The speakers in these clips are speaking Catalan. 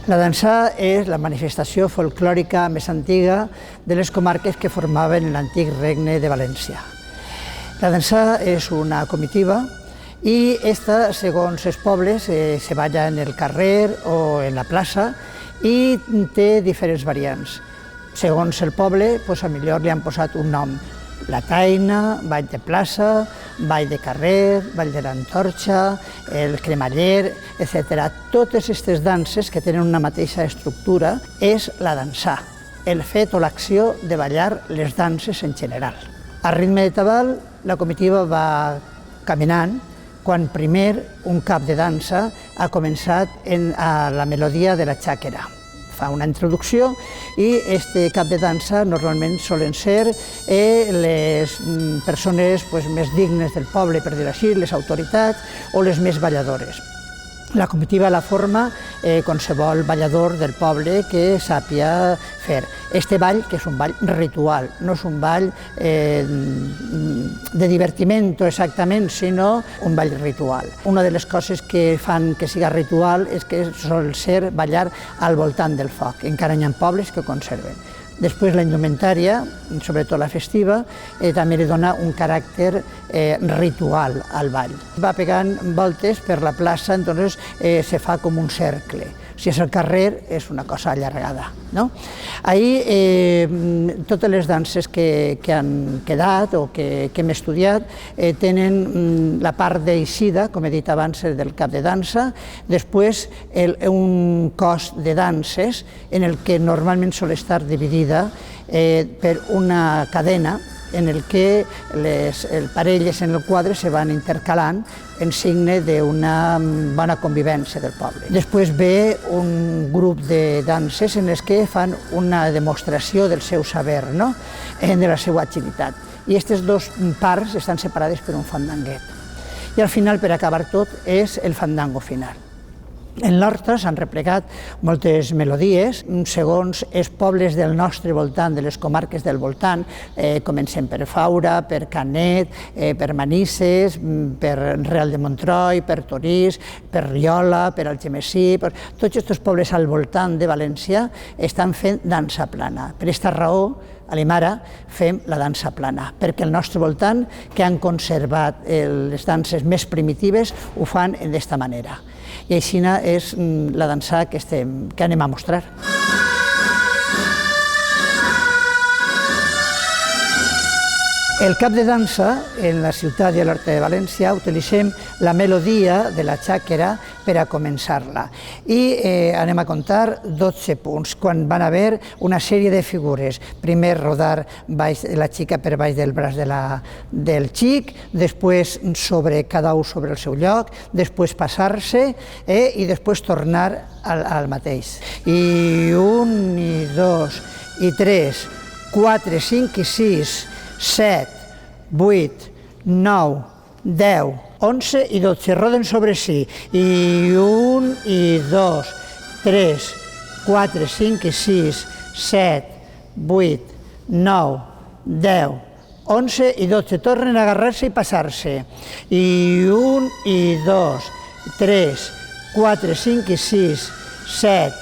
La dansa és la manifestació folclòrica més antiga de les comarques que formaven l'antic regne de València. La dansa és una comitiva i esta, segons els pobles, se balla en el carrer o en la plaça i té diferents variants. Segons el poble, millor li han posat un nom. La taina, ball de plaça, ball de carrer, ball de l'antorxa, el cremaller, etc. Totes aquestes danses que tenen una mateixa estructura és la dansar, el fet o l'acció de ballar les danses en general. A ritme de tabal, la comitiva va caminant quan primer un cap de dansa ha començat a la melodia de la xàquera. Fa una introducció i aquest cap de dansa normalment solen ser les persones més dignes del poble, per dir-ho així, les autoritats o les més balladores. La comitiva la forma qualsevol ballador del poble que sàpiga fer. Este ball, que és un ball ritual, no és un ball de divertiment exactament, sinó un ball ritual. Una de les coses que fan que siga ritual és que sol ser ballar al voltant del foc. Encara hi ha pobles que ho conserven. Després la indumentària, sobretot la festiva, també li dona un caràcter ritual al ball. Va pegant voltes per la plaça, entonces se fa com un cercle. Si és el carrer, és una cosa allargada. Ahir, totes les danses que han quedat o que hem estudiat tenen la part d'eixida, com he dit abans, del cap de dansa, després un cos de danses en el que normalment sol estar dividida per una cadena en el que les parelles en el quadre se van intercalant en signe d'una bona convivència del poble. Després ve un grup de danses en les que fan una demostració del seu saber, de la seva agilitat. I aquestes dues parts estan separades per un fandanguet. I al final, per acabar tot, és el fandango final. En l'horta s'han replegat moltes melodies, segons els pobles del nostre voltant, de les comarques del voltant. Comencem per Faura, per Canet, per Manises, per Real de Montroi, per Torís, per Riola, per Algemesí. Tots aquests pobles al voltant de València estan fent dansa plana. Per aquesta raó, a l'Aimara fem la dansa plana, perquè al nostre voltant, que han conservat les danses més primitives, ho fan d'aquesta manera. I així és la dansa que anem a mostrar. El cap de dansa, en la ciutat i a l'Horta de València, utilitzem la melodia de la xàquera per a començar-la. I anem a comptar 12 punts, quan van haver una sèrie de figures. Primer rodar la xica per baix del braç del xic, després cada un sobre el seu lloc, després passar-se i després tornar al mateix. I 1, i 2, i 3, 4, 5 i 6, 7, 8, 9, 10, 11 i 12, roden sobre si. I 1, i 2, 3, 4, 5 i 6, 7, 8, 9, 10, 11 i 12, tornen a agarrar-se i passar-se. I 1, i 2, 3, 4, 5 i 6, 7,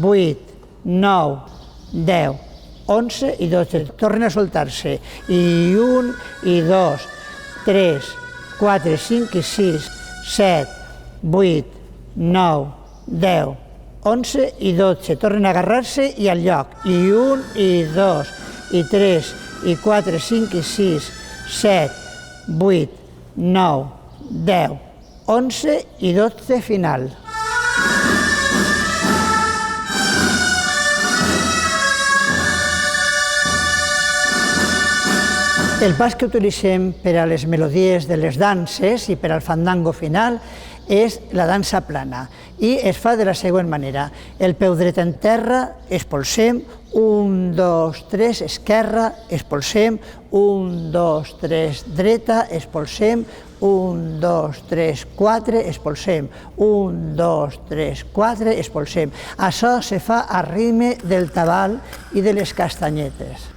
8, 9, 10, 11 i 12, tornen a soltar-se. I 1, i 2, 3, 4, 5 i 6, 7, 8, 9, 10, 11 i 12, tornen a agarrar-se i al lloc. I 1, i 2, i 3, i 4, 5 i 6, 7, 8, 9, 10, 11 i 12 final. El pas que utilitzem per a les melodies de les danses i per al fandango final és la dansa plana i es fa de la següent manera. El peu dret en terra, expulsem, 1, 2, 3, esquerra, expulsem, 1, 2, 3, dreta, expulsem, 1, 2, 3, 4, expulsem, 1, 2, 3, 4, expulsem. Això se fa a ritme del tabal i de les castanyetes.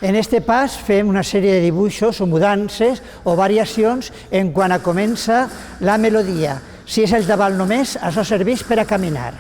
En este pas fem una sèrie de dibuixos o mudances o variacions en quan comença la melodia. Si és el davant només, això serveix per a caminar.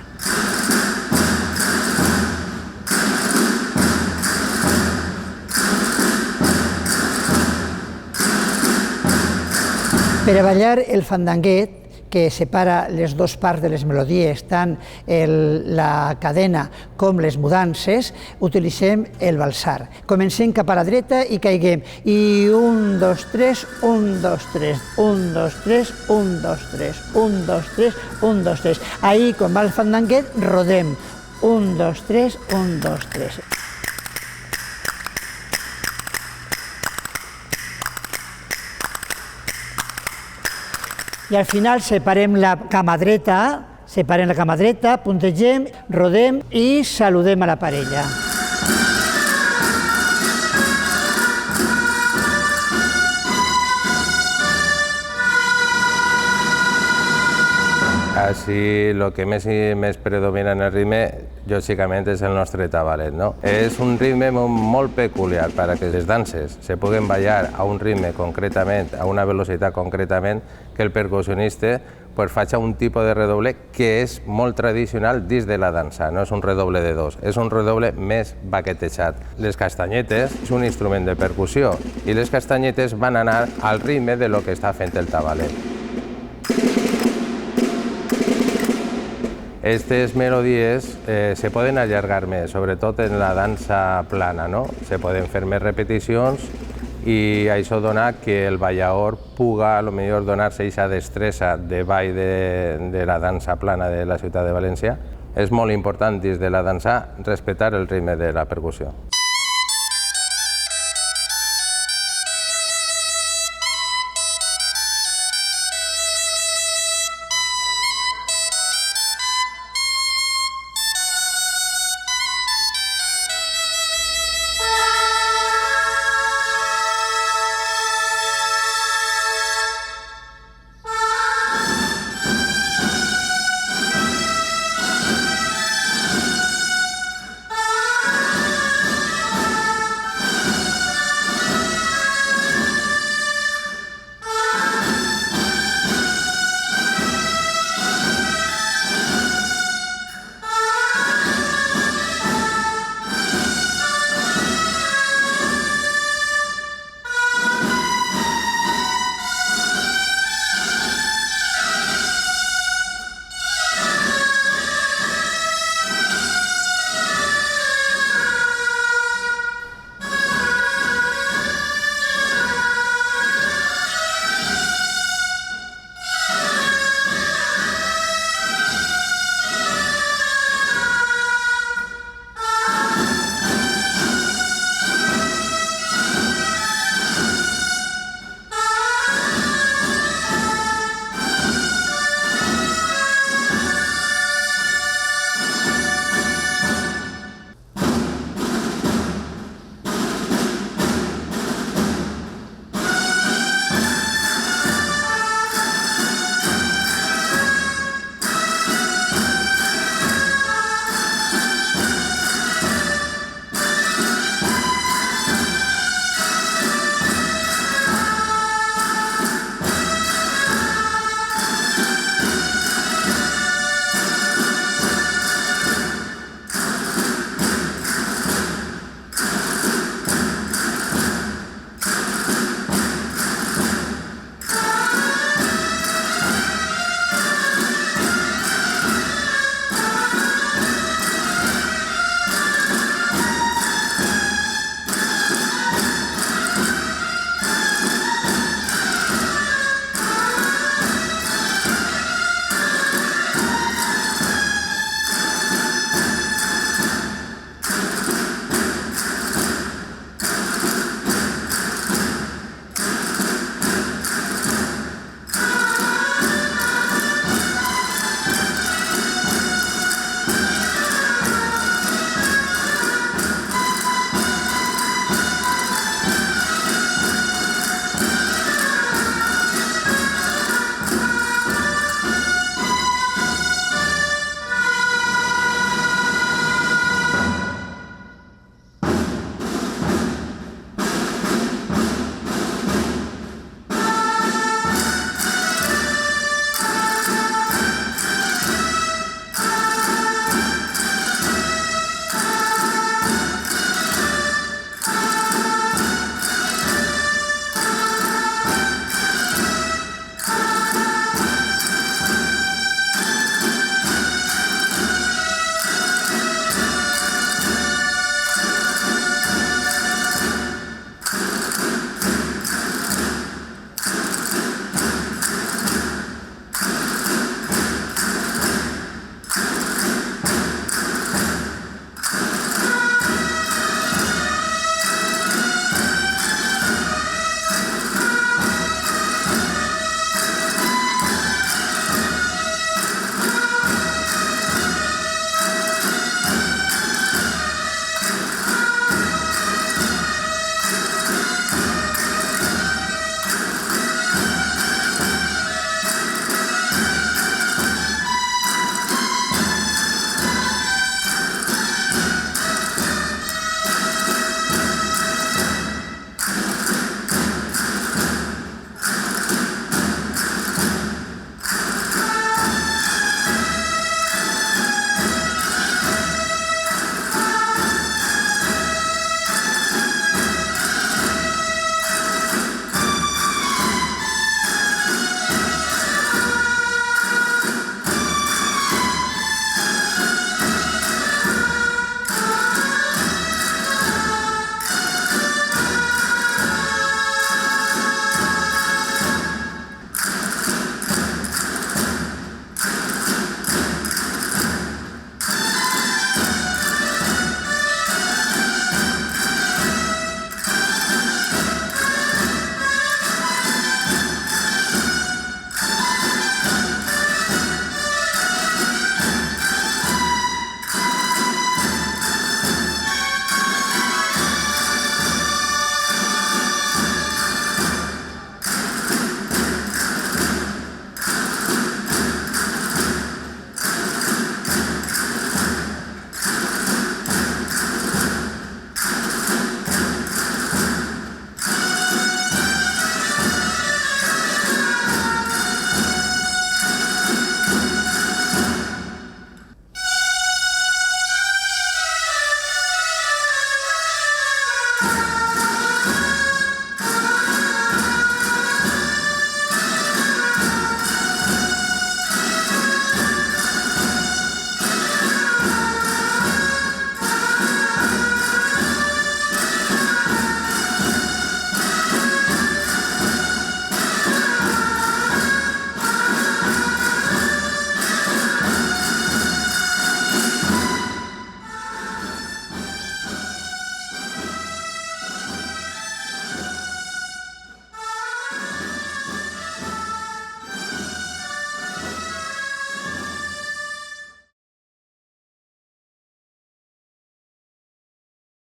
Per a ballar el fandanguet, que separa les dues parts de les melodies, tant la cadena com les mudances, utilitzem el balsar. Comencem cap a la dreta i caiguem. I 1, 2, 3, 1, 2, 3, 1, 2, 3, 1, 2, 3, 1, 2, 3, 1, 2, 3. Ahir, quan va el fandanguet, rodem. 1, 2, 3, 1, 2, 3. I al final separem la cama dreta, puntegem, rodem i saludem a la parella. Així, el que més predomina en el ritme, lògicament, és el nostre tabalet, no? És un ritme molt peculiar perquè les danses se puguen ballar a un ritme concretament, a una velocitat concretament, que el percussionista faci un tipus de redoble que és molt tradicional dins de la dansa, no és un redoble de dos, és un redoble més baquetejat. Les castanyetes és un instrument de percussió i les castanyetes van anar al ritme de lo que està fent el tabalet. Aquestes melodies se poden allargar més, sobretot en la dansa plana, no? Se poden fer més repeticions i això dona que el ballador puga potser donar-se aquesta destressa de ball de la dansa plana de la ciutat de València. És molt important dins de la dansa respectar el ritme de la percussió.